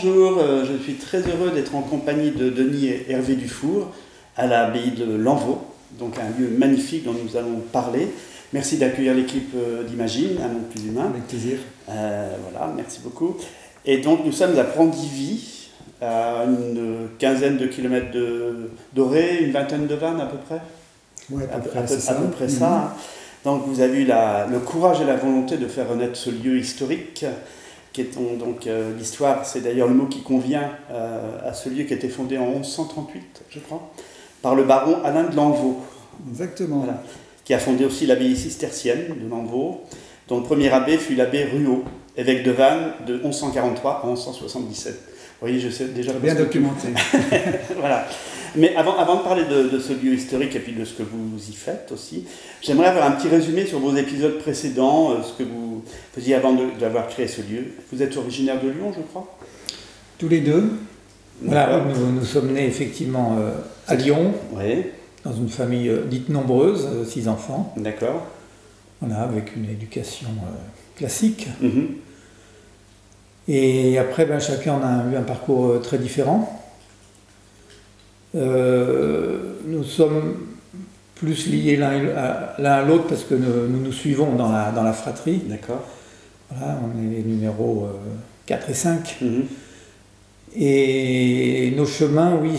bonjour, je suis très heureux d'être en compagnie de Denis et Hervé Dufour à l'abbaye de Lanvaux, donc un lieu magnifique dont nous allons parler. Merci d'accueillir l'équipe d'Imagine, un monde plus humain. Avec plaisir. Voilà, merci beaucoup. Et donc nous sommes à Prandivy, à une quinzaine de kilomètres d'Auray, une vingtaine de Vannes à peu près. Oui, à peu près ça. Donc vous avez eu le courage et la volonté de faire renaître ce lieu historique, qui est donc l'histoire, c'est d'ailleurs le mot qui convient à ce lieu qui a été fondé en 1138, je crois, par le baron Alain de Lanvaux. Exactement. Voilà, qui a fondé aussi l'abbaye cistercienne de Lanvaux, dont le premier abbé fut l'abbé Ruot, évêque de Vannes de 1143 à 1177. Vous voyez, je sais déjà... Bien documenté. Voilà. Mais avant de parler de ce lieu historique et puis de ce que vous y faites aussi, j'aimerais avoir un petit résumé sur vos épisodes précédents, ce que vous faisiez avant d'avoir créé ce lieu. Vous êtes originaire de Lyon, je crois? Tous les deux. Voilà, nous sommes nés effectivement à Lyon, oui, dans une famille dite nombreuse, 6 enfants. D'accord. Voilà, avec une éducation classique. Mm-hmm. Et après, chacun en a eu un parcours très différent. Nous sommes plus liés l'un à l'autre parce que nous suivons dans la fratrie. D'accord. Voilà, on est les numéros 4 et 5. Mm-hmm. Et nos chemins, oui,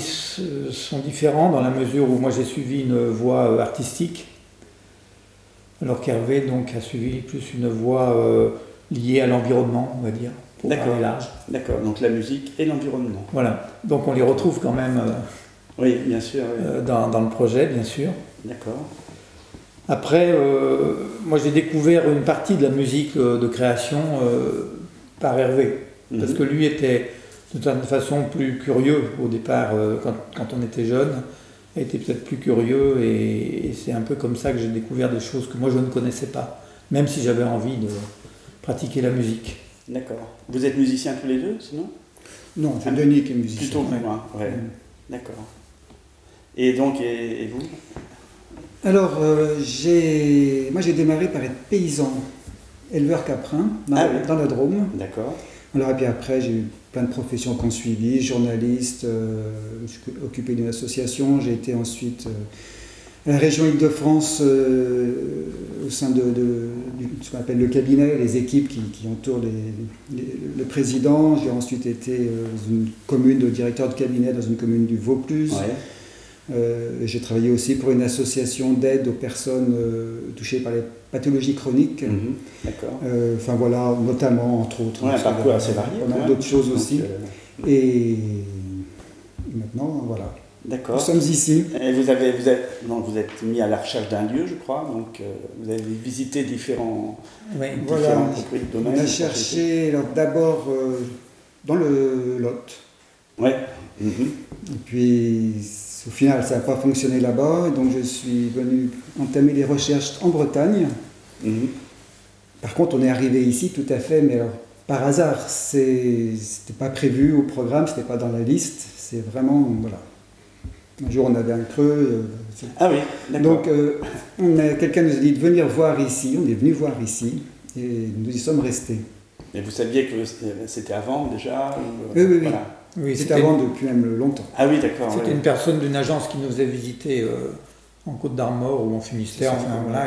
sont différents dans la mesure où moi j'ai suivi une voie artistique, alors qu'Hervé donc a suivi plus une voie liée à l'environnement, on va dire, pour parler large. D'accord, donc la musique et l'environnement. Voilà, donc on les retrouve quand même oui, bien sûr, oui. Dans le projet, bien sûr. D'accord. Après, moi j'ai découvert une partie de la musique de création par Hervé, parce que lui était de toute façon plus curieux au départ, quand on était jeune, a été peut-être plus curieux et c'est un peu comme ça que j'ai découvert des choses que moi je ne connaissais pas, même si j'avais envie de pratiquer la musique. D'accord. Vous êtes musiciens tous les deux, sinon? Non, c'est Denis qui est musicien. Plutôt vous, hein. Ouais. D'accord. Et donc, et vous? Alors, moi j'ai démarré par être paysan, éleveur caprin, dans la Drôme. D'accord. Alors, et puis après, j'ai eu plein de professions qu'on suivi, journaliste, je suis occupé d'une association, j'ai été ensuite à la région Île-de-France au sein de ce qu'on appelle le cabinet, les équipes qui entourent le président. J'ai ensuite été dans une commune de directeur de cabinet dans une commune du Vaucluse. Ouais. J'ai travaillé aussi pour une association d'aide aux personnes touchées par les pathologies chroniques. D'accord. Enfin voilà, notamment, entre autres. Ouais, un parcours assez varié. D'autres choses aussi. Et maintenant, voilà. D'accord. Nous sommes ici. Et vous êtes mis à la recherche d'un lieu, je crois. Donc, vous avez visité différents domaines. On a cherché d'abord dans le Lot. Ouais. Et puis, au final, ça n'a pas fonctionné là-bas. Donc, je suis venu entamer des recherches en Bretagne. Par contre, on est arrivé ici tout à fait, mais alors, par hasard. C'était pas prévu au programme, c'était pas dans la liste. C'est vraiment, voilà. Un jour, on avait un creux. Ah oui, d'accord. Donc, quelqu'un nous a dit de venir voir ici. On est venu voir ici et nous y sommes restés. Et vous saviez que c'était avant déjà Oui. Voilà. Oui, c'était avant depuis même longtemps. Ah oui, d'accord. C'était une personne d'une agence qui nous a visité en Côte d'Armor ou en Finistère,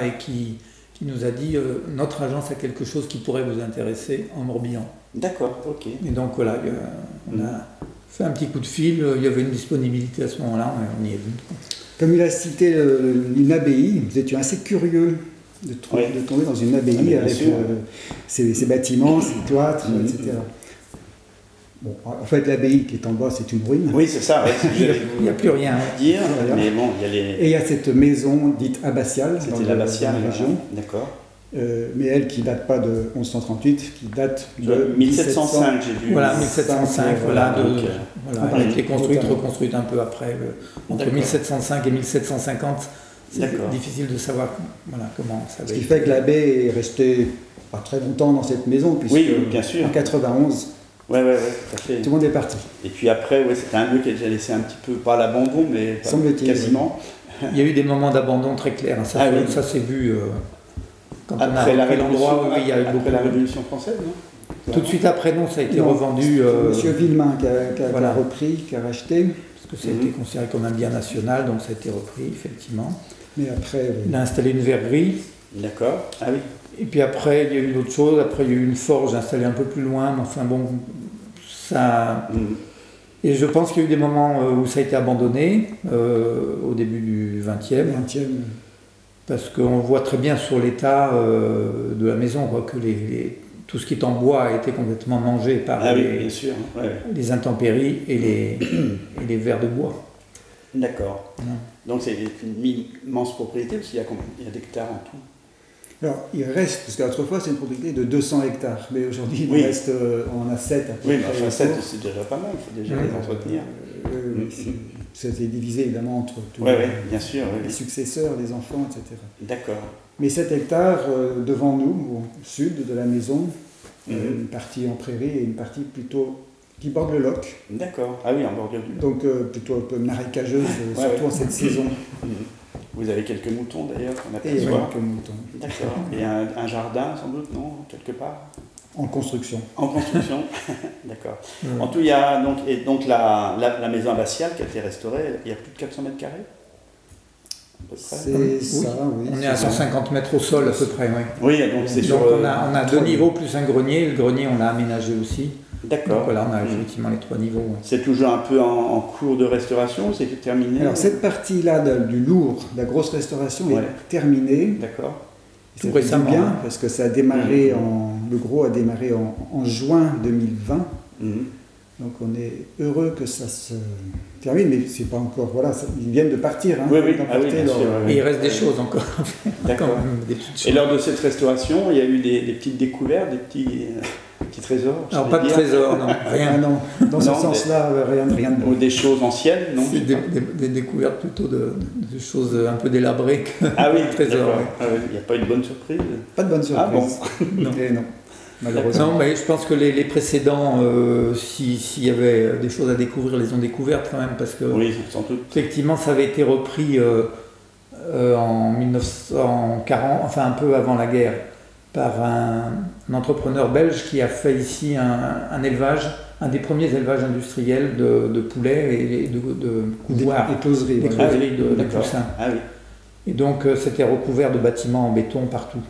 et qui nous a dit notre agence a quelque chose qui pourrait vous intéresser en Morbihan. D'accord, ok. Et donc voilà, on a fait un petit coup de fil, il y avait une disponibilité à ce moment-là, on y est venu. Comme il a cité une abbaye, nous étions assez curieux de tomber dans une abbaye avec ses bâtiments, ses cloîtres, etc. Bon, en fait, l'abbaye qui est en bas, c'est une ruine. Oui, c'est ça. Il n'y a plus rien à dire. Mais bon, il y a les... Et il y a cette maison dite abbatiale dans l'abbatiale, la région. D'accord. Mais elle qui ne date pas de 1138, qui date de 1705, j'ai vu. Voilà, 1705, elle a été construite, reconstruite un peu après. Entre 1705 et 1750, c'est difficile de savoir comment ça va. Ce qui fait que l'abbé est resté pas très longtemps dans cette maison, puisque bien sûr. En 91, tout à fait. Tout le monde est parti. Et puis après, c'était un lieu qui a déjà laissé un petit peu, pas à l'abandon, mais quasiment. Il y a eu des moments d'abandon très clairs. Ça s'est vu quand on a pris l'endroit où il y a eu beaucoup après la Révolution française, non? Tout de suite après, non, ça a été Non, revendu. Monsieur Villemain qui a voilà. repris, qui a racheté. Parce que ça a été considéré comme un bien national, donc ça a été repris, effectivement. Mais après, Il a installé une verrerie. D'accord. Ah oui. Et puis après, il y a eu d'autres choses. Après, il y a eu une forge installée un peu plus loin. Mais enfin bon, ça. Et je pense qu'il y a eu des moments où ça a été abandonné, au début du 20e. Parce qu'on voit très bien sur l'état de la maison quoi, que tout ce qui est en bois a été complètement mangé par bien sûr. Ouais. les intempéries et les vers de bois. D'accord. Donc c'est une immense propriété, parce qu'il y a combien? Il y a d'hectares en tout? Alors, il reste, parce qu'autrefois c'est une propriété de 200 hectares, mais aujourd'hui il reste, on en a 7 à peu près. Oui, mais enfin 7 c'est déjà pas mal, il faut déjà les entretenir. Ça a été divisé évidemment entre tous bien sûr, les successeurs, les enfants, etc. D'accord. Mais 7 hectares devant nous, au sud de la maison, une partie en prairie et une partie plutôt qui borde le Loch. D'accord. Ah oui, en bordure du Loch. Donc plutôt un peu marécageuse, surtout en cette saison. Vous avez quelques moutons d'ailleurs qu'on Et aperçoit. quelques moutons. D'accord. Et un jardin sans doute, non? Quelque part? En construction. En construction. D'accord. En tout, il y a donc la maison abbatiale qui a été restaurée, il y a plus de 400 mètres carrés? À peu près. C'est ça, oui. On est à 150 mètres au sol à peu près, oui. Oui, donc c'est sur... on a 2 niveaux plus un grenier. Le grenier, on l'a aménagé aussi. D'accord. Donc voilà, on a effectivement les 3 niveaux. Ouais. C'est toujours un peu en cours de restauration, c'est terminé? Alors cette partie-là du lourd, de la grosse restauration est terminée. D'accord. Tout récemment, bien, parce que ça a démarré le gros a démarré en juin 2020. Donc on est heureux que ça se termine, mais c'est pas encore. Voilà, ils viennent de partir. Hein, bien sûr. Et il reste des choses encore. D'accord. Et lors de cette restauration, il y a eu des petites découvertes, des petits trésors? Alors pas de trésors, non. Rien. Ah non, dans ce sens-là, rien de bon. Ou des choses anciennes, non? C'est des découvertes plutôt de choses un peu délabrées que des trésors. Il n'y a pas une bonne surprise? Pas de bonne surprise. Ah bon? Non. Malheureusement. Non, mais je pense que les précédents, s'il y avait des choses à découvrir, les ont découvertes quand même, parce que sans doute. Effectivement, ça avait été repris en 1940, enfin un peu avant la guerre, par un entrepreneur belge qui a fait ici un élevage, un des premiers élevages industriels de poulets et de couvoirs, des closeries, de poussins. Ah oui. Et donc c'était recouvert de bâtiments en béton partout.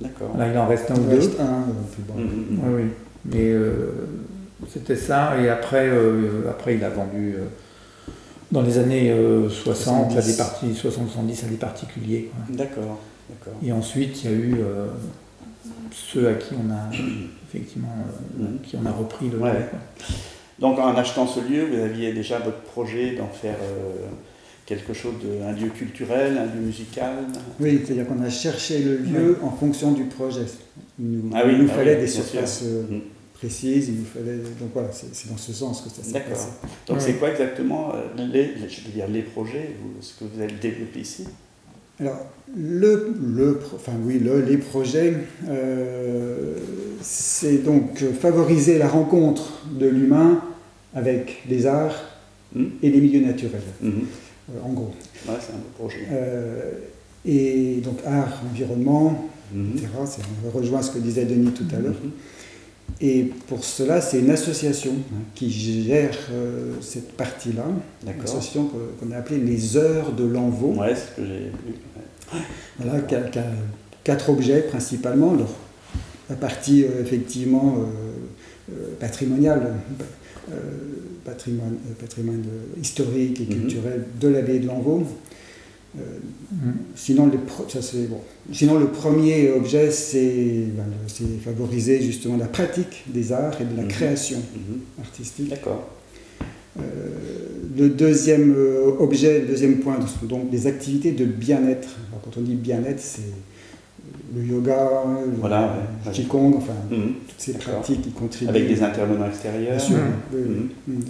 D'accord. Là, il en reste un ou deux. Plus bas. Oui. Mais c'était ça. Et après il a vendu dans les années 60 à des parties 60-70 à des particuliers. Quoi. D'accord. Et ensuite, il y a eu ceux à qui on a effectivement qui on a repris le lieu. Donc en achetant ce lieu, vous aviez déjà votre projet d'en faire quelque chose un lieu culturel, un lieu musical? Oui, c'est-à-dire qu'on a cherché le lieu en fonction du projet. Il nous fallait des surfaces précises, il nous fallait... Donc voilà, c'est dans ce sens que ça s'est passé. D'accord. Donc c'est quoi exactement les projets, ce que vous allez développer ici? Alors, les projets, c'est donc favoriser la rencontre de l'humain avec les arts et les milieux naturels, en gros. Ouais, c'est un beau projet. Et donc art, environnement, etc. On rejoint ce que disait Denis tout à l'heure. Et pour cela, c'est une association qui gère cette partie-là. Une association qu'on a appelée les Heures de l'Envaux. Ouais, c'est ce que j'ai vu. Voilà, qui a 4 objets principalement. Alors, la partie effectivement patrimoniale, patrimoine historique et culturel de l'abbaye de l'Envaux. Sinon, le premier objet, c'est favoriser justement la pratique des arts et de la création artistique. D'accord. Le deuxième objet, le deuxième point, donc des activités de bien-être. Alors, quand on dit bien-être, c'est le yoga, le qigong, enfin toutes ces pratiques qui contribuent. Avec des intervenants extérieurs. Bien sûr,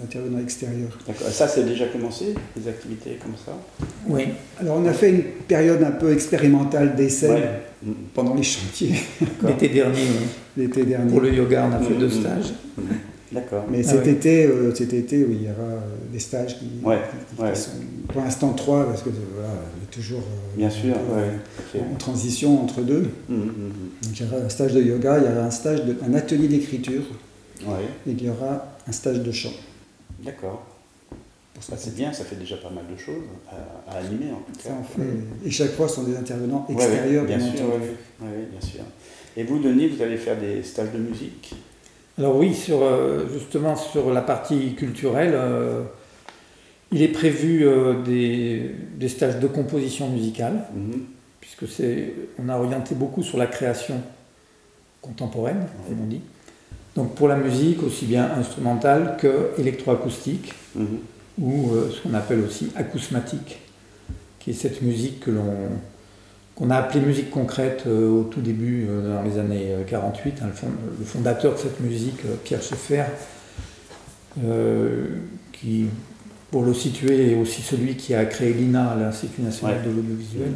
intervenants extérieurs. D'accord. Ça, c'est déjà commencé, des activités comme ça? Oui. Alors, on a fait une période un peu expérimentale d'essai pendant les chantiers. L'été dernier. L'été dernier. Pour le yoga, on a fait 2 stages. D'accord. Mais cet été, oui, il y aura des stages qui sont pour l'instant 3, parce que voilà, il est toujours bien sûr, en transition entre deux. Donc il y aura un stage de yoga, il y aura un atelier d'écriture, et il y aura un stage de chant. D'accord. C'est bien, ça fait déjà pas mal de choses à animer en tout cas. Ça en fait, et chaque fois, ce sont des intervenants extérieurs. Bien sûr. Et vous, Denis, vous allez faire des stages de musique? Alors oui, justement sur la partie culturelle, il est prévu des stages de composition musicale, puisque on a orienté beaucoup sur la création contemporaine, comme on dit. Donc pour la musique, aussi bien instrumentale que électroacoustique, ou ce qu'on appelle aussi acousmatique, qui est cette musique qu'on a appelée musique concrète au tout début, dans les années 48. Le fondateur de cette musique, Pierre Schaeffer, qui, pour le situer, est aussi celui qui a créé l'INA, l'Institut national de l'audiovisuel.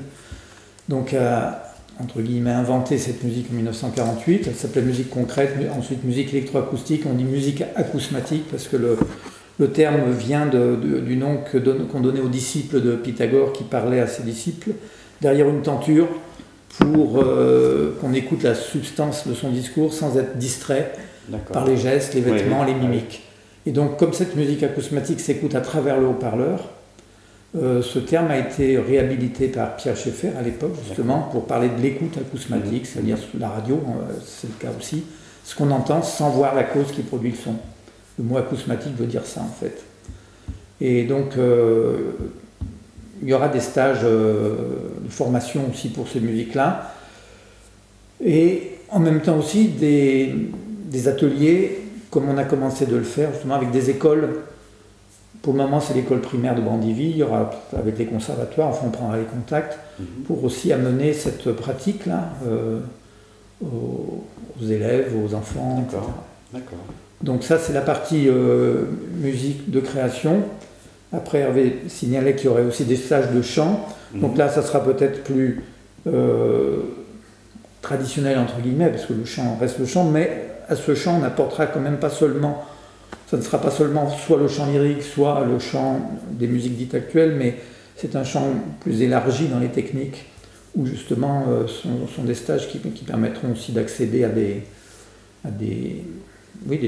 Donc entre guillemets, inventé cette musique en 1948. Elle s'appelait musique concrète, ensuite musique électroacoustique. On dit musique acousmatique parce que le terme vient du nom qu'on donnait aux disciples de Pythagore, qui parlait à ses disciples derrière une tenture pour qu'on écoute la substance de son discours sans être distrait par les gestes, les vêtements, les mimiques. Et donc, comme cette musique acousmatique s'écoute à travers le haut-parleur, ce terme a été réhabilité par Pierre Schaeffer à l'époque, justement, pour parler de l'écoute acousmatique, c'est-à-dire la radio, c'est le cas aussi, ce qu'on entend sans voir la cause qui produit le son. Le mot acousmatique veut dire ça, en fait. Et donc, il y aura des stages de formation aussi pour ces musiques-là. Et en même temps aussi des ateliers, comme on a commencé de le faire, justement, avec des écoles. Pour le moment, c'est l'école primaire de Brandivy. Il y aura, avec les conservatoires, enfin, on prendra les contacts pour aussi amener cette pratique-là aux élèves, aux enfants, etc. D'accord. Donc ça, c'est la partie musique de création. Après, Hervé signalait qu'il y aurait aussi des stages de chant. Donc là, ça sera peut-être plus traditionnel, entre guillemets, parce que le chant reste le chant, mais à ce chant, on n'apportera quand même pas seulement, ça ne sera pas seulement soit le chant lyrique, soit le chant des musiques dites actuelles, mais c'est un chant plus élargi dans les techniques, où justement sont des stages qui permettront aussi d'accéder à des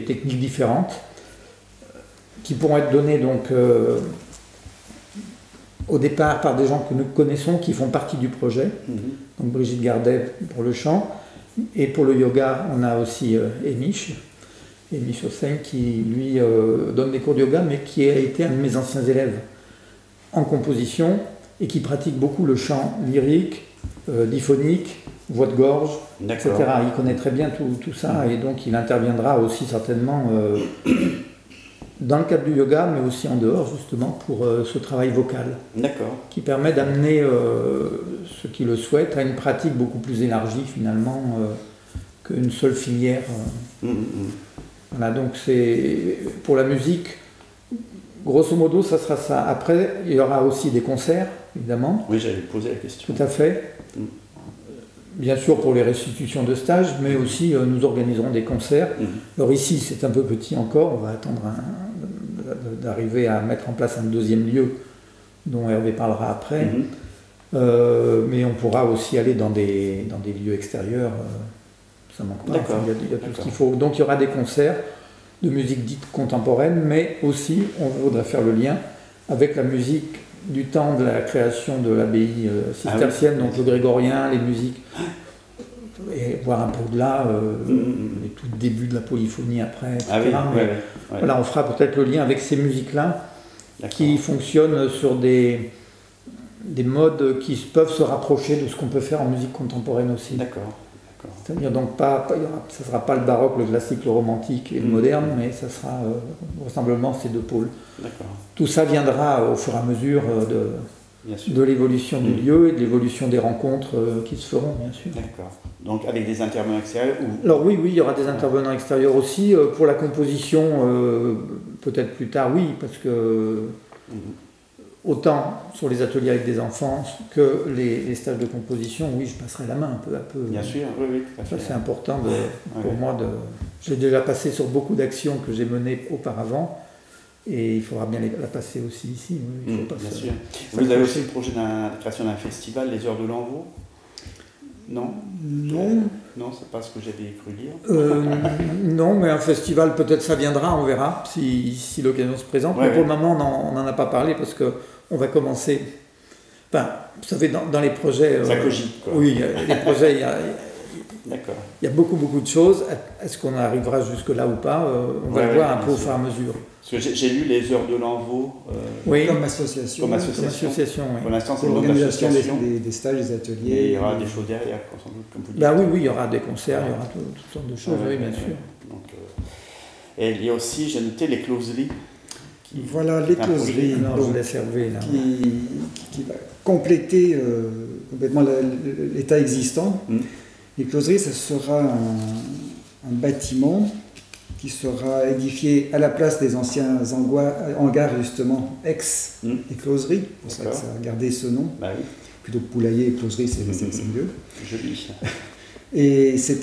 techniques différentes, qui pourront être données donc au départ par des gens que nous connaissons, qui font partie du projet. Donc Brigitte Gardet pour le chant, et pour le yoga, on a aussi Emish Hossein, qui lui donne des cours de yoga, mais qui a été un de mes anciens élèves en composition, et qui pratique beaucoup le chant lyrique, diphonique, voix de gorge, etc. Il connaît très bien tout ça, et donc il interviendra aussi certainement dans le cadre du yoga, mais aussi en dehors, justement, pour ce travail vocal. Qui permet d'amener ceux qui le souhaitent à une pratique beaucoup plus élargie, finalement, qu'une seule filière. Voilà, donc c'est pour la musique, grosso modo, ça sera ça. Après, il y aura aussi des concerts, évidemment. Oui, j'allais poser la question. Tout à fait. Bien sûr pour les restitutions de stages, mais aussi nous organiserons des concerts. Alors ici, c'est un peu petit encore, on va attendre d'arriver à mettre en place un deuxième lieu dont Hervé parlera après. Mais on pourra aussi aller dans des lieux extérieurs, ça manque pas, enfin, il y a tout ce qu'il faut. Donc il y aura des concerts de musique dite contemporaine, mais aussi on voudrait faire le lien avec la musique du temps de la création de l'abbaye cistercienne, donc le grégorien, les musiques, et voir un peu de là, les tout débuts de la polyphonie après, etc. Voilà, on fera peut-être le lien avec ces musiques-là, qui fonctionnent sur des modes qui peuvent se rapprocher de ce qu'on peut faire en musique contemporaine aussi. C'est-à-dire donc ça ne sera pas le baroque, le classique, le romantique et le moderne, mais ça sera vraisemblablement ces deux pôles. Tout ça viendra au fur et à mesure de l'évolution du lieu et de l'évolution des rencontres qui se feront, bien sûr. Donc avec des intervenants extérieurs Alors oui, il y aura des intervenants extérieurs aussi. Pour la composition, peut-être plus tard, oui, parce que autant sur les ateliers avec des enfants que les stages de composition, oui, je passerai la main peu à peu. Bien sûr, oui, tout à fait. Ça, c'est important pour moi J'ai déjà passé sur beaucoup d'actions que j'ai menées auparavant. Et il faudra bien la passer aussi ici. Il faut pas bien se- sûr. Vous avez aussi le projet de la création d'un festival, les Heures de l'Envaux? Non? Non. Non, c'est pas ce que j'avais cru lire. Non, mais un festival, peut-être ça viendra, on verra si l'occasion se présente. Ouais, mais pour ouais. le moment, on n'en a pas parlé parce qu'on va commencer. Enfin, vous savez, dans les projets. Ça cogite, quoi. Oui, les projets, D'accord. il y a beaucoup de choses. Est-ce qu'on arrivera jusque-là ou pas? On va le voir un peu au bien fur et à mesure. Parce que j'ai lu les Heures de l'Envaux. Oui, Comme association. Comme comme association. Oui. Pour l'instant, c'est Pour une l'organisation association. des stages, des ateliers. Et il y aura des choses derrière, quoi, sans doute, comme vous dites. Ben oui, il y aura des concerts, il y aura toutes sortes de choses, Ouais, oui, bien ouais, sûr. ouais. Donc, et il y a aussi, j'ai noté, les closeries. Voilà les un projet. closeries Non, je vous donc, laisse Hervé, là. qui va compléter complètement l'état existant. Mm. Les closeries, ce sera un bâtiment qui sera édifié à la place des anciens hangars, justement, ex-écloserie. C'est pour ça que ça a gardé ce nom. Bah oui, Plutôt que poulailler et closerie, c'est mieux. joli. Et ça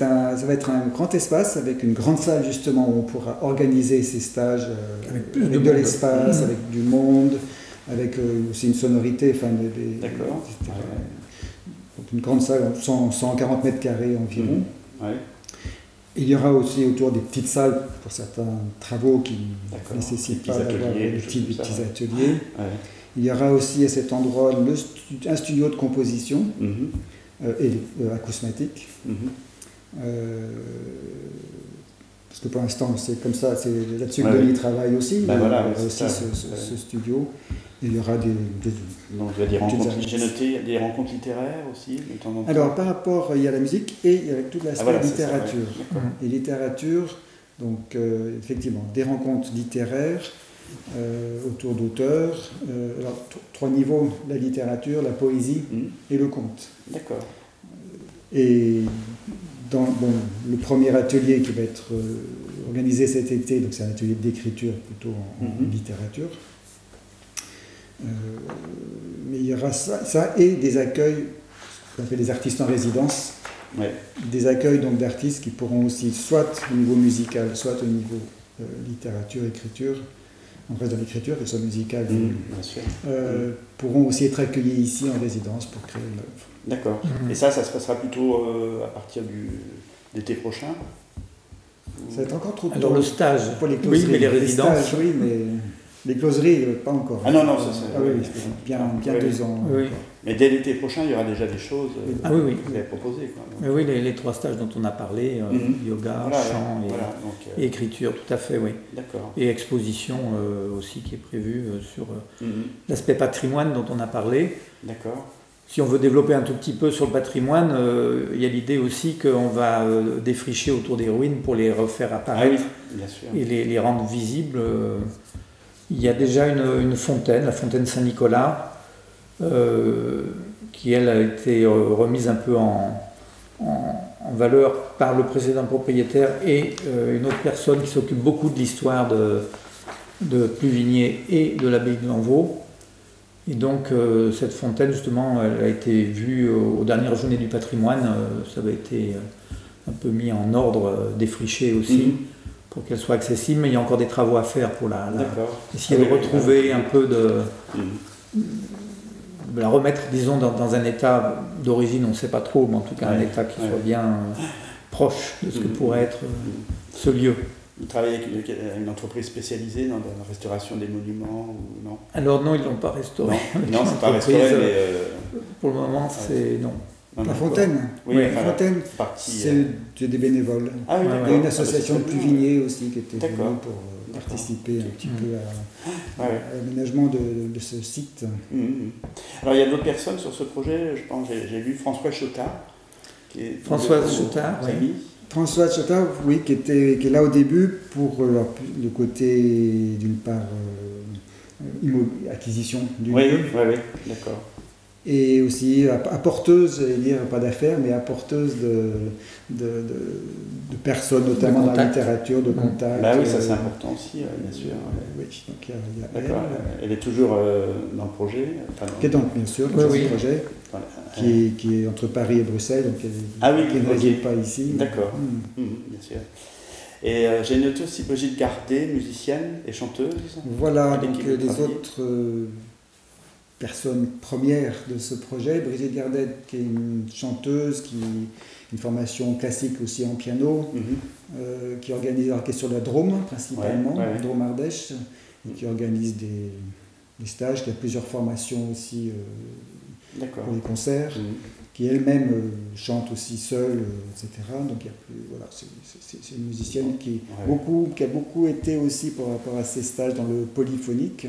va être un grand espace avec une grande salle justement où on pourra organiser ces stages Avec plus avec de de monde. l'espace, Mmh. avec du monde, avec aussi une sonorité. Enfin, D'accord. donc une grande salle, 140 mètres carrés environ. Ouais. Il y aura aussi autour des petites salles pour certains travaux qui D'accord. nécessitent Des pas petits d'avoir ateliers, des des petits, choses comme ça, ouais. ateliers. Ouais. Il y aura aussi à cet endroit un studio de composition Mhm. et acousmatique. Mhm. Parce que pour l'instant, c'est comme ça, c'est là-dessus que Ouais, Denis ouais. travaille aussi. Ben il y voilà, aura ouais, c'est aussi ça, ce ouais. studio. Et il y aura des Donc il y a des rencontres, annexes. j'ai noté des rencontres littéraires aussi, de temps en temps. Alors, par rapport, il y a la musique et il y a tout l'aspect voilà, c'est ça, littérature. ouais. D'accord. Et littérature, donc effectivement, des rencontres littéraires autour d'auteurs. Alors, trois niveaux, la littérature, la poésie Mhm. et le conte. D'accord. Et dans le premier atelier qui va être organisé cet été, donc c'est un atelier d'écriture plutôt en Mhm. littérature. Mais il y aura ça et des accueils, ce qu'on appelle des artistes en résidence, Ouais. des accueils donc d'artistes qui pourront aussi, soit au niveau musical, soit au niveau littérature, écriture, on reste dans l'écriture, que ce soit musicale, Mhm, bien sûr. pourront aussi être accueillis ici en résidence pour créer l'œuvre. D'accord. Mhm. Et ça se passera plutôt à partir d'été prochain? Ça va être encore trop tôt. Alors le stage, Pour les oui, closeries. mais les résidences, stages, oui, mais les closeries, pas encore. Ah non, non, ça, Ah oui, c'est bien oui. 2 ans. Oui. Mais dès l'été prochain, il y aura déjà des choses Ah oui, oui. que vous avez proposées, quoi. Mais oui, les trois stages dont on a parlé, Mhm. yoga, Voilà, chant et, voilà, donc, et écriture, tout à fait, oui. d'accord. Et exposition aussi qui est prévue sur Mhm. l'aspect patrimoine dont on a parlé. D'accord. Si on veut développer un tout petit peu sur le patrimoine, il y a l'idée aussi qu'on va défricher autour des ruines pour les refaire Ah apparaître oui, bien sûr. et les rendre visibles. Il y a déjà une fontaine, la fontaine Saint-Nicolas, qui elle a été remise un peu en valeur par le précédent propriétaire et une autre personne qui s'occupe beaucoup de l'histoire de Pluvigné et de l'abbaye de Lanvaux. Et donc cette fontaine justement, elle a été vue aux dernières journées du patrimoine, ça avait été un peu mis en ordre, défriché aussi. Mhm. Pour qu'elle soit accessible, mais il y a encore des travaux à faire pour D'accord. essayer de Ah oui, retrouver un peu Mhm. de la remettre, disons, dans un état d'origine, on ne sait pas trop, mais en tout cas un Ouais, état qui ouais. soit bien proche de ce que Mhm. pourrait être Mhm. ce lieu. Vous travaillez avec une entreprise spécialisée dans la restauration des monuments ou non? Alors non, ils ne l'ont pas restauré. Non, c'est pas L'entreprise, restauré, mais... Pour le moment, c'est non. non, La non, fontaine, Oui, Oui, enfin, la fontaine, partie... c'est des bénévoles. Ah oui, Ouais, d'accord. Il y a une Ah, bah, association c'est de très bien. Pluvigné aussi qui était venue D'accord. pour D'accord. participer un petit Mhm. peu Ah ouais. à l'aménagement de ce site. Mhm. Alors il y a d'autres personnes sur ce projet, je pense, j'ai vu François Chotard. Françoise Chotard, oui. oui. François Chotard, oui, qui est là au début pour le côté, d'une part, acquisition du Oui, lieu, oui, d'accord. et aussi apporteuse, j'allais dire, pas d'affaires, mais apporteuse de personnes, notamment dans la contacts. littérature, de contacts. Bah oui, ça c'est important aussi, bien sûr. Oui, donc il y a D'accord. Elle est toujours dans le projet. qui est donc, bien sûr, Oui, dans oui. ce projet, Voilà. qui est entre Paris et Bruxelles, donc Ah oui, qui ne ok. réside pas ici. D'accord. Mm. Bien sûr. Et j'ai noté aussi Brigitte Gardet, musicienne et chanteuse. Voilà, avec donc qui vous les travaillez. autres personnes premières de ce projet. Brigitte Gardet, qui est une chanteuse, qui a une formation classique aussi en piano, qui organise l'orchestre de la Drôme principalement, Ouais. Drôme Ardèche, et qui organise des stages, qui a plusieurs formations aussi D'accord. pour les concerts, Mhm. qui elle-même chante aussi seule, etc. Donc il y a plus, voilà, c'est une musicienne qui a beaucoup été aussi par rapport à ses stages dans le polyphonique.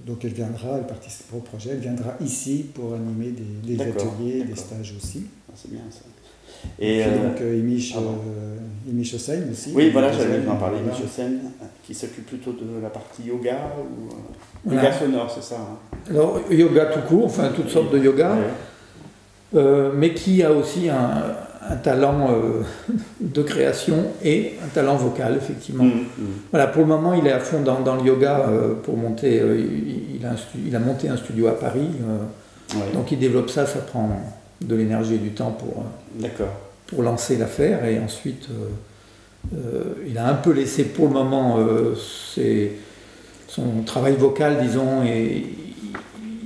Donc elle participera au projet, elle viendra ici pour animer des ateliers, des stages aussi. Ah, c'est bien ça. Et puis, donc Imish Hossein aussi. Oui, voilà, j'allais en parler. Imish Hossein, qui s'occupe plutôt de la partie yoga ou yoga sonore, c'est ça hein. Alors, yoga tout court, enfin toutes sortes de yoga, mais qui a aussi un talent de création et un talent vocal, effectivement. Voilà, pour le moment, il est à fond dans le yoga pour monter. Il a monté un studio à Paris, donc il développe ça prend de l'énergie et du temps pour lancer l'affaire. Et ensuite, il a un peu laissé pour le moment son travail vocal, disons, et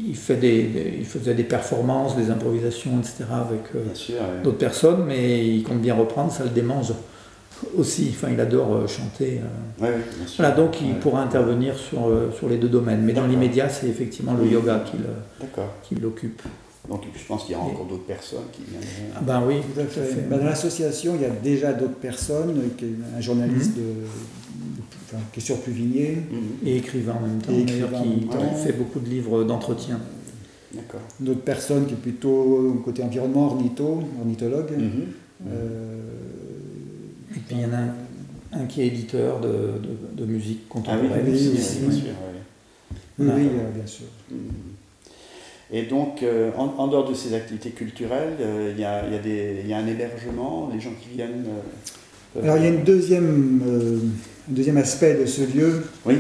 il faisait des performances, des improvisations, etc. avec d'autres personnes, mais il compte bien reprendre, ça le démange aussi. Enfin, il adore chanter. Voilà, donc il pourra intervenir sur les deux domaines. Mais dans l'immédiat, c'est effectivement le yoga qui l'occupe. Donc je pense qu'il y a encore d'autres personnes qui viendront. Ah ben oui, tout à fait. Dans l'association, il y a déjà d'autres personnes, un journaliste qui est sur Pluvigné. Et écrivain en même temps, d'ailleurs, qui fait beaucoup de livres d'entretien. D'accord. D'autres personnes qui est plutôt côté environnement, ornithologue. Et puis il y en a un qui est éditeur de musique contemporaine. Ah oui, aussi, bien sûr. Oui, bien sûr. Et donc, en dehors de ces activités culturelles, il y a un hébergement, les gens qui viennent... Alors, il y a un deuxième aspect de ce lieu. Oui.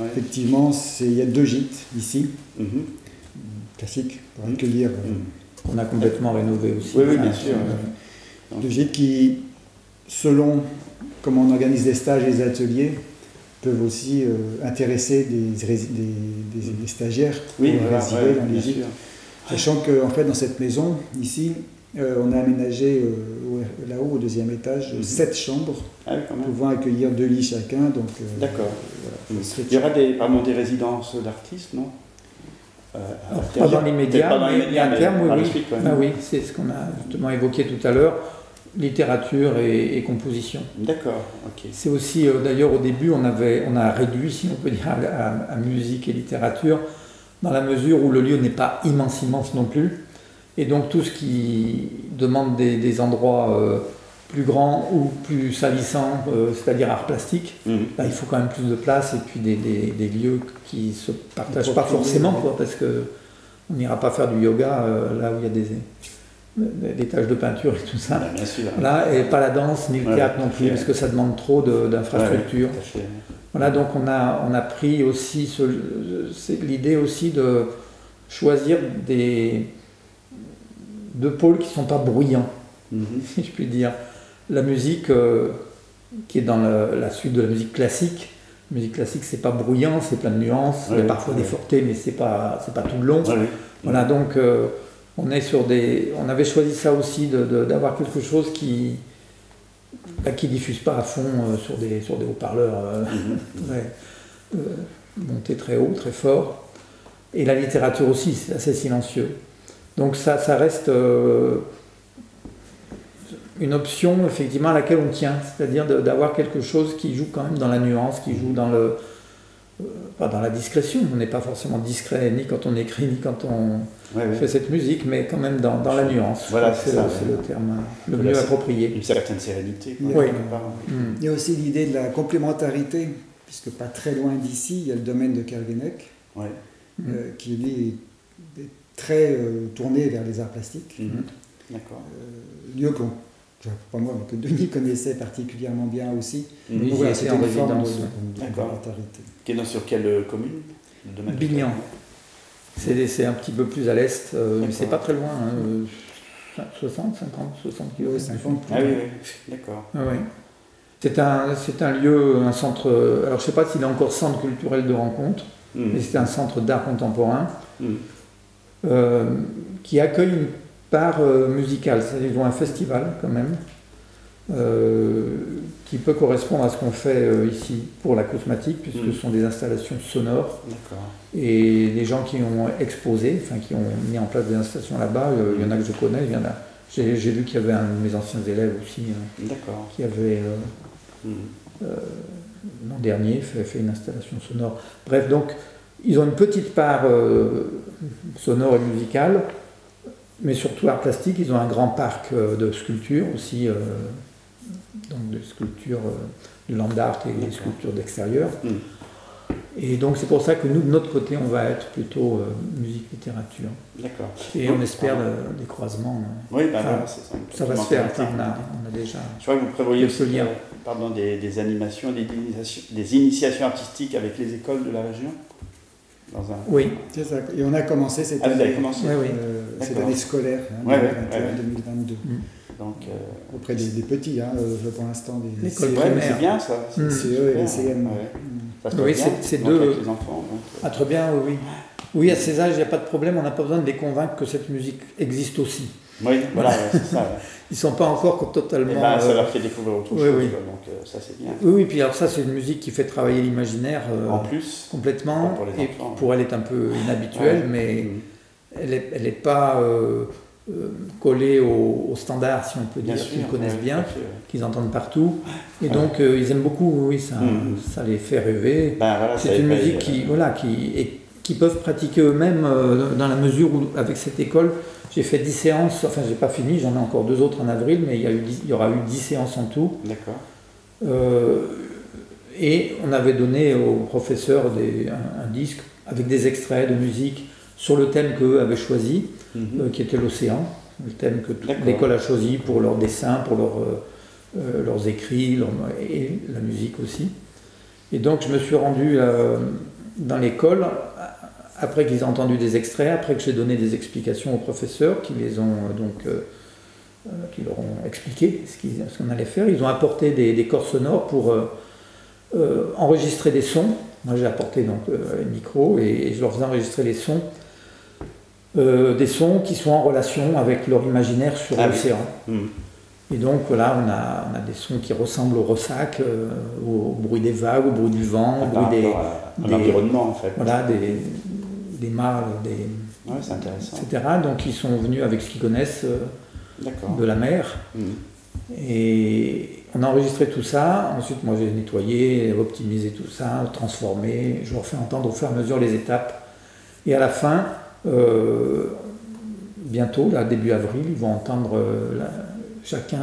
Effectivement, il y a 2 gîtes ici, classiques, pour accueillir... qu'on a complètement rénové aussi. Oui, bien sûr. 2 gîtes qui, selon comment on organise les stages et les ateliers, peuvent aussi intéresser des stagiaires pour résider dans les gîtes. Sachant qu'en fait, dans cette maison, ici, on a aménagé là-haut, au 2e étage, 7 chambres, pouvant accueillir 2 lits chacun. Donc, d'accord. Voilà, il y aura des résidences d'artistes, non pas dans l'immédiat, mais à terme, oui, c'est ce qu'on a justement évoqué tout à l'heure. Littérature et composition. D'accord, ok. C'est aussi, d'ailleurs, au début, on a réduit, si on peut dire, à musique et littérature, dans la mesure où le lieu n'est pas immense non plus. Et donc, tout ce qui demande des endroits plus grands ou plus salissants, c'est-à-dire art plastique, là, il faut quand même plus de place et puis des lieux qui ne se partagent pas forcément, parce qu'on n'ira pas faire du yoga là où il y a des taches de peinture et tout ça. Bien sûr. Là, et pas la danse ni le théâtre non plus, parce que ça demande trop d'infrastructures. Voilà, donc on a pris aussi l'idée aussi de choisir deux pôles qui ne sont pas bruyants, si je puis dire. La musique qui est dans la suite de la musique classique. La musique classique, c'est pas bruyant, c'est plein de nuances, il y a parfois des fortés, mais c'est pas tout le long. Voilà, donc on avait choisi ça aussi, d'avoir quelque chose qui diffuse pas à fond sur des haut-parleurs montés très haut, très fort. Et la littérature aussi, c'est assez silencieux. Donc ça reste une option effectivement à laquelle on tient, c'est-à-dire d'avoir quelque chose qui joue quand même dans la nuance, qui joue pas dans la discrétion. On n'est pas forcément discret ni quand on écrit ni quand on fait cette musique, mais quand même dans la nuance. Voilà, c'est le terme le mieux approprié. Une certaine sérénité. Il y a aussi l'idée de la complémentarité, puisque pas très loin d'ici, il y a le domaine de Kerguenec, qui lui est très tourné vers les arts plastiques. D'accord. Lieu pas moi, mais que Denis connaissait particulièrement bien aussi. Oui, voilà, c'était en résidence. Qui est sur quelle commune? Bignan. C'est un petit peu plus à l'est, mais c'est pas très loin. 60, 50, 60 km. Oui, 50. Ah oui, d'accord. Ah ouais. C'est un lieu, un centre, alors je ne sais pas s'il est encore centre culturel de rencontre, mais c'est un centre d'art contemporain qui accueille une part musicale. C'est-à-dire qu'ils ont un festival quand même, qui peut correspondre à ce qu'on fait ici pour la cosmétique, puisque ce sont des installations sonores. D'accord. Et les gens qui ont exposé, enfin qui ont mis en place des installations là-bas, il y en a que je connais, il y en a. J'ai vu qu'il y avait un de mes anciens élèves aussi, qui avait l'an dernier fait une installation sonore. Bref, donc ils ont une petite part sonore et musicale, mais surtout art plastique. Ils ont un grand parc de sculptures aussi, donc de sculptures de land art et des sculptures d'extérieur. Et donc c'est pour ça que nous, de notre côté, on va être plutôt musique-littérature. D'accord. Et on espère des croisements. Oui, ben voilà, c'est ça. Ça va se faire, enfin, on a déjà... Je crois que vous prévoyez aussi lien. Des animations, des initiations artistiques avec les écoles de la région Oui. C'est ça. Et on a commencé cette année. Vous avez commencé cette année scolaire, 2021-2022. Donc, auprès des petits, pour l'instant. L'école primaire. C'est bien ça. CE et les CM. Oui, c'est deux. Avec les enfants. Ah, très bien, oui. Oui, à ces âges, il n'y a pas de problème, on n'a pas besoin de les convaincre que cette musique existe aussi. Oui, voilà, c'est ça. Ils ne sont pas encore totalement... ça leur fait découvrir autre chose, donc ça c'est bien. Oui, puis alors ça c'est une musique qui fait travailler l'imaginaire en plus, complètement, pour les enfants, pour elle est un peu inhabituelle, mais elle n'est pas collée au standard, si on peut dire, qu'ils connaissent bien, qu'ils entendent partout, et donc ils aiment beaucoup, oui, ça les fait rêver. C'est une musique qui peuvent pratiquer eux-mêmes dans la mesure où, avec cette école, j'ai fait 10 séances, enfin j'ai pas fini, j'en ai encore 2 autres en avril, mais il y aura eu 10 séances en tout. D'accord. Et on avait donné aux professeurs un disque avec des extraits de musique sur le thème qu'eux avaient choisi, qui était l'océan, le thème que toute l'école a choisi pour leurs dessins, pour leurs écrits, et la musique aussi. Et donc je me suis rendu dans l'école, après qu'ils aient entendu des extraits, après que j'ai donné des explications aux professeurs qui les ont qui leur ont expliqué ce qu'on allait faire. Ils ont apporté des corps sonores pour enregistrer des sons. Moi j'ai apporté donc les micros et je leur faisais enregistrer les sons, des sons qui sont en relation avec leur imaginaire sur l'océan. Et donc voilà, on a des sons qui ressemblent au ressac, au bruit des vagues, au bruit du vent, au bruit de l'environnement en fait. Voilà, des mâts, c'est intéressant. etc. Donc ils sont venus avec ce qu'ils connaissent de la mer. Et on a enregistré tout ça. Ensuite, moi j'ai nettoyé, optimisé tout ça, transformé. Je leur fais entendre au fur et à mesure les étapes. Et à la fin, bientôt, là, début avril, ils vont entendre chacune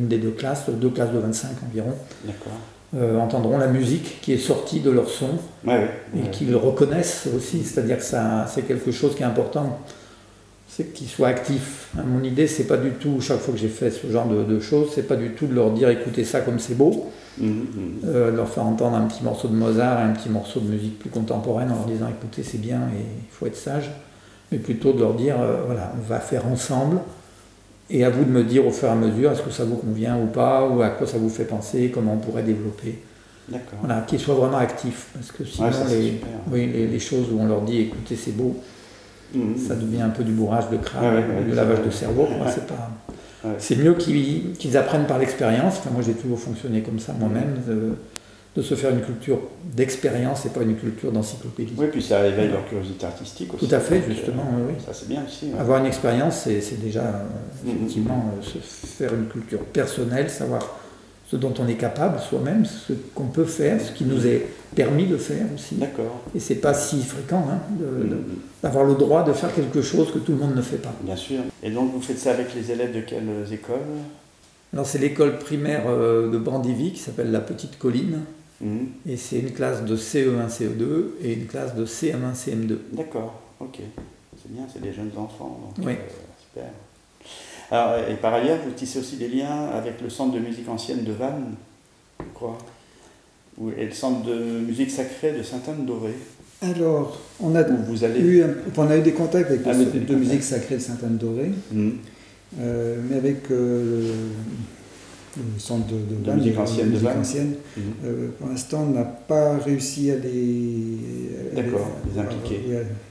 des deux classes de 25 environ. Entendront la musique qui est sortie de leur son et qu'ils reconnaissent aussi, c'est-à-dire que c'est quelque chose qui est important, c'est qu'ils soient actifs. Mon idée, c'est pas du tout, chaque fois que j'ai fait ce genre de choses, c'est pas du tout de leur dire écoutez ça comme c'est beau, de leur faire entendre un petit morceau de Mozart et un petit morceau de musique plus contemporaine en leur disant écoutez c'est bien et il faut être sage, mais plutôt de leur dire voilà, on va faire ensemble. Et à vous de me dire au fur et à mesure, est-ce que ça vous convient ou pas, ou à quoi ça vous fait penser, comment on pourrait développer. Voilà, qu'ils soient vraiment actifs, parce que sinon les choses où on leur dit écoutez c'est beau, ça devient un peu du bourrage de crâne, du lavage de cerveau. C'est mieux qu'ils apprennent par l'expérience. Enfin, moi j'ai toujours fonctionné comme ça moi-même, de se faire une culture d'expérience et pas une culture d'encyclopédie. Oui, puis ça éveille leur curiosité artistique aussi. Tout à fait, justement. Oui. Ça c'est bien aussi. Avoir une expérience, c'est déjà effectivement se faire une culture personnelle, savoir ce dont on est capable soi-même, ce qu'on peut faire, ce qui nous est permis de faire aussi. Et c'est pas si fréquent d'avoir le droit de faire quelque chose que tout le monde ne fait pas. Bien sûr. Et donc vous faites ça avec les élèves de quelles écoles? Alors c'est l'école primaire de Brandivy qui s'appelle la Petite Colline. Et c'est une classe de CE1, CE2 et une classe de CM1, CM2. D'accord, ok. C'est bien, c'est des jeunes enfants. Donc, oui. Super. Alors, et par ailleurs, vous tissez aussi des liens avec le centre de musique ancienne de Vannes, je crois, et le centre de musique sacrée de Sainte-Anne-d'Auray. Alors, on a eu des contacts avec le centre de musique sacrée de Sainte-Anne-d'Auray. mais avec le centre de Vannes, musique ancienne de Vannes. Pour l'instant, on n'a pas réussi à les... D'accord, les impliquer.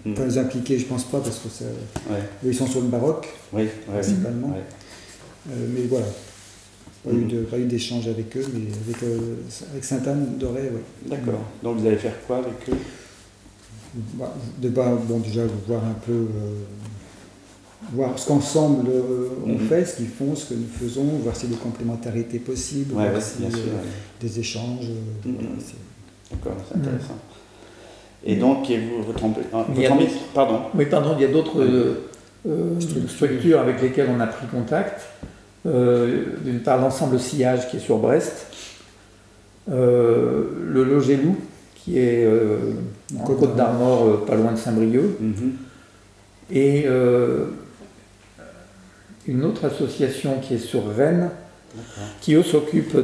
Enfin, les impliquer, je pense pas, parce que ça, Ouais. ils sont sur le baroque, Oui, principalement. Ouais. Mais voilà, pas eu d'échange avec eux, mais avec Sainte-Anne-d'Auray, oui. D'accord. Donc vous allez faire quoi avec eux? Déjà voir un peu, voir ce qu'ensemble on fait, ce qu'ils font, ce que nous faisons, voir s'il y a des complémentarités possibles, voir s'il y a des échanges. Voilà, d'accord, c'est intéressant. Et donc, pardon. Oui, pardon, il y a d'autres structures avec lesquelles on a pris contact. D'une part, l'ensemble Sillage qui est sur Brest, le Logélou qui est en Côte d'Armor, pas loin de Saint-Brieuc, et une autre association qui est sur Rennes, qui eux s'occupent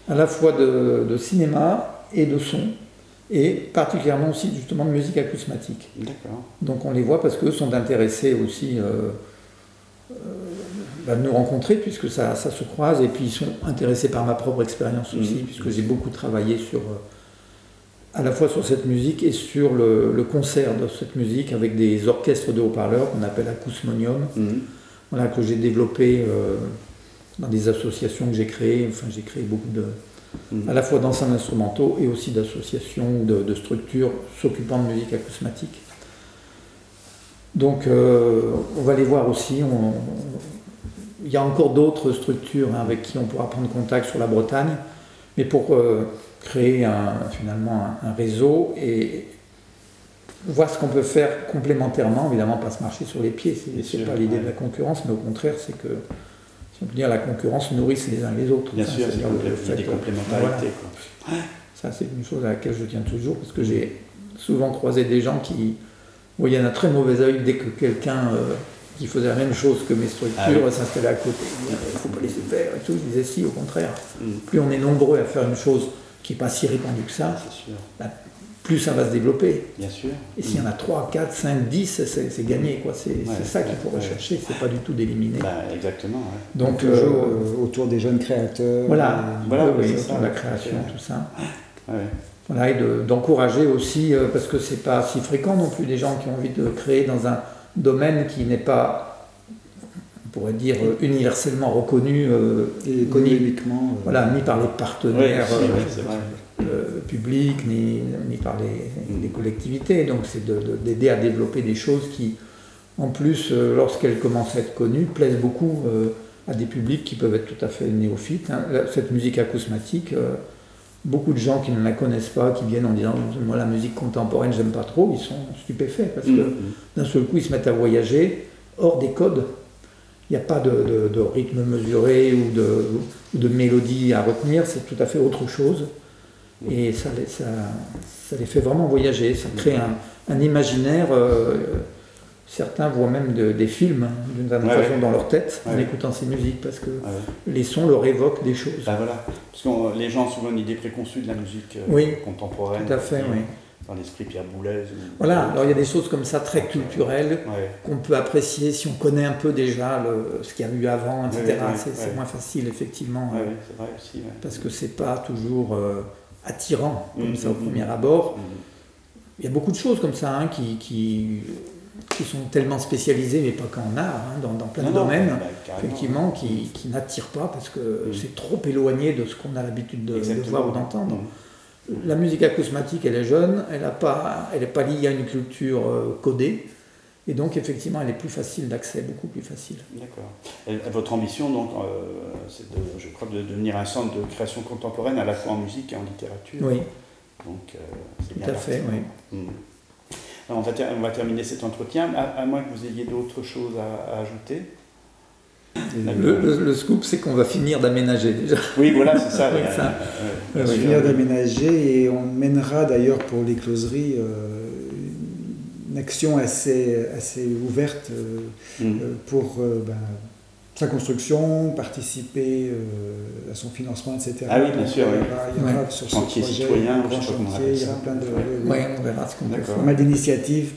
à la fois de cinéma et de son, et particulièrement aussi justement de musique acousmatique. D'accord. Donc on les voit parce qu'eux sont intéressés aussi de nous rencontrer, puisque ça se croise, et puis ils sont intéressés par ma propre expérience aussi, puisque j'ai beaucoup travaillé à la fois sur cette musique et sur le concert de cette musique avec des orchestres de haut-parleurs qu'on appelle acousmonium, voilà, que j'ai développé dans des associations que j'ai créées. Enfin, j'ai créé beaucoup à la fois d'ensembles instrumentaux et aussi d'associations ou de structures s'occupant de musique acousmatique. Donc on va les voir aussi. Il y a encore d'autres structures avec qui on pourra prendre contact sur la Bretagne, mais pour créer finalement un réseau et voir ce qu'on peut faire complémentairement, évidemment pas se marcher sur les pieds, c'est pas l'idée de la concurrence, mais au contraire c'est que, si on peut dire, la concurrence nourrisse les uns les autres. Bien sûr, c'est des complémentarités. Voilà. Ça c'est une chose à laquelle je tiens toujours, parce que j'ai souvent croisé des gens qui voyaient d'un très mauvais œil dès que quelqu'un qui faisait la même chose que mes structures s'installait à côté. Il ne faut pas laisser faire et tout. Je disais si, au contraire. Plus on est nombreux à faire une chose qui n'est pas si répandue que ça, plus ça va se développer. Bien sûr. Et s'il y en a 3, 4, 5, 10, c'est gagné, quoi. C'est ça qu'il faut rechercher, c'est pas du tout d'éliminer. Exactement. Donc toujours autour des jeunes créateurs. Voilà, autour de la création, tout ça. Voilà, et d'encourager aussi, parce que c'est pas si fréquent non plus, des gens qui ont envie de créer dans un domaine qui n'est pas, on pourrait dire, universellement reconnu, et économiquement. Ni par les partenaires publics, ni par les collectivités. Donc c'est d'aider à développer des choses qui, en plus, lorsqu'elles commencent à être connues, plaisent beaucoup à des publics qui peuvent être tout à fait néophytes. Cette musique acousmatique, beaucoup de gens qui ne la connaissent pas, qui viennent en disant « moi la musique contemporaine j'aime pas trop », ils sont stupéfaits parce que d'un seul coup ils se mettent à voyager hors des codes. Il n'y a pas de rythme mesuré ou de mélodie à retenir, c'est tout à fait autre chose. Et ça les fait vraiment voyager, ça crée un imaginaire. Certains voient même des films d'une certaine façon dans leur tête en écoutant ces musiques, parce que les sons leur évoquent des choses. Voilà, parce que les gens ont souvent une idée préconçue de la musique contemporaine. Tout à fait, dans l'esprit Pierre Boulez. Voilà, alors il y a des choses comme ça très culturelles qu'on peut apprécier si on connaît un peu déjà ce qu'il y a eu avant, etc. C'est moins facile, effectivement. C'est vrai aussi. Parce que c'est pas toujours attirant comme ça au premier abord. Il y a beaucoup de choses comme ça qui sont tellement spécialisées, mais pas qu'en art, dans plein de domaines, effectivement, qui n'attirent pas parce que c'est trop éloigné de ce qu'on a l'habitude de voir ou d'entendre. La musique acousmatique, elle est jeune, elle n'est pas liée à une culture codée, et donc effectivement, elle est plus facile d'accès, beaucoup plus facile. D'accord. Et votre ambition, donc, c'est je crois, de devenir un centre de création contemporaine à la fois en musique et en littérature. Oui. Donc, c'est bien. Tout à fait, oui. Alors, on va terminer cet entretien, à moins que vous ayez d'autres choses à ajouter. Le scoop, c'est qu'on va finir d'aménager déjà. Oui, voilà, c'est ça. On va finir d'aménager, et on mènera d'ailleurs pour les closeries une action assez ouverte pour sa construction, participer à son financement, etc. Ah oui, bien sûr. Il y aura sur ce projet, citoyen, grand chantier, il y aura plein de... on verra ce qu'on peut faire. Pas mal d'initiatives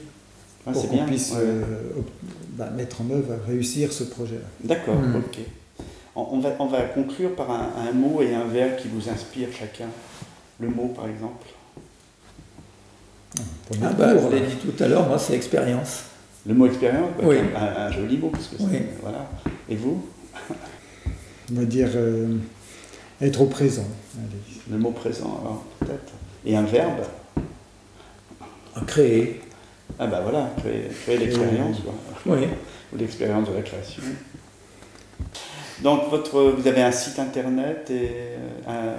Ah, pour c'est qu'on bien, puisse ouais. mettre en œuvre, réussir ce projet-là. D'accord, Mm. ok. On va conclure par un mot et un vers qui vous inspire chacun. Le mot, par exemple. Pour Ah notre bah, cours, je l'ai là. dit tout à l'heure, moi c'est expérience. Le mot expérience, bah, Oui. un joli mot, parce que Oui. voilà. Et vous? On va dire être au présent. Allez. Le mot présent, alors, peut-être. Et un verbe? À créer. Ah bah voilà, créer l'expérience, quoi. Oui. Ou l'expérience de la création. Donc, vous avez un site internet et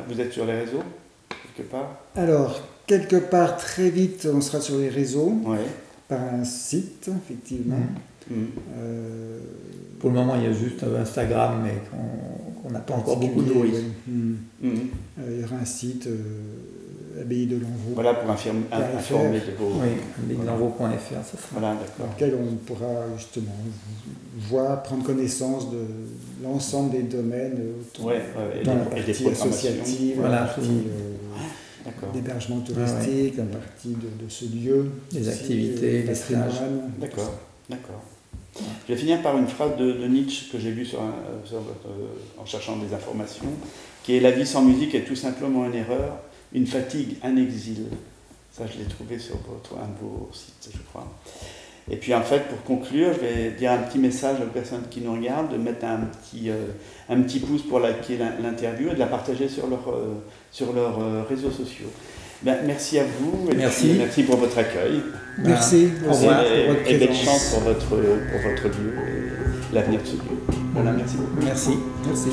vous êtes sur les réseaux, quelque part? Alors, quelque part, très vite, on sera sur les réseaux, Oui. par un site, effectivement. Pour le moment, il y a juste Instagram, mais qu'on n'a pas encore beaucoup nourri. Il y aura un site, Abbaye de Lanvaux, Voilà, pour informer de vos... Oui, abbayedelanvaux.fr, ça sera. Voilà, dans d'accord. lequel on pourra justement voir, prendre connaissance de l'ensemble des domaines autour, Et dans la des partie programmations. associative, Voilà, la partie D'accord. d'hébergement touristique, la partie de ce lieu, Les aussi, activités, les patrimoine. stages. D'accord, d'accord. Je vais finir par une phrase de Nietzsche que j'ai lue en cherchant des informations, qui est « La vie sans musique est tout simplement une erreur, une fatigue, un exil ». Ça, je l'ai trouvé sur un de vos sites, je crois. Et puis, en fait, pour conclure, je vais dire un petit message aux personnes qui nous regardent, de mettre un petit pouce pour liker l'interview et de la partager sur leurs réseaux sociaux. Ben, merci à vous et Merci. Merci pour votre accueil. Merci, Au revoir. pour votre Et belle présence. chance pour votre lieu et l'avenir de ce lieu. Voilà, merci beaucoup. Merci. Merci.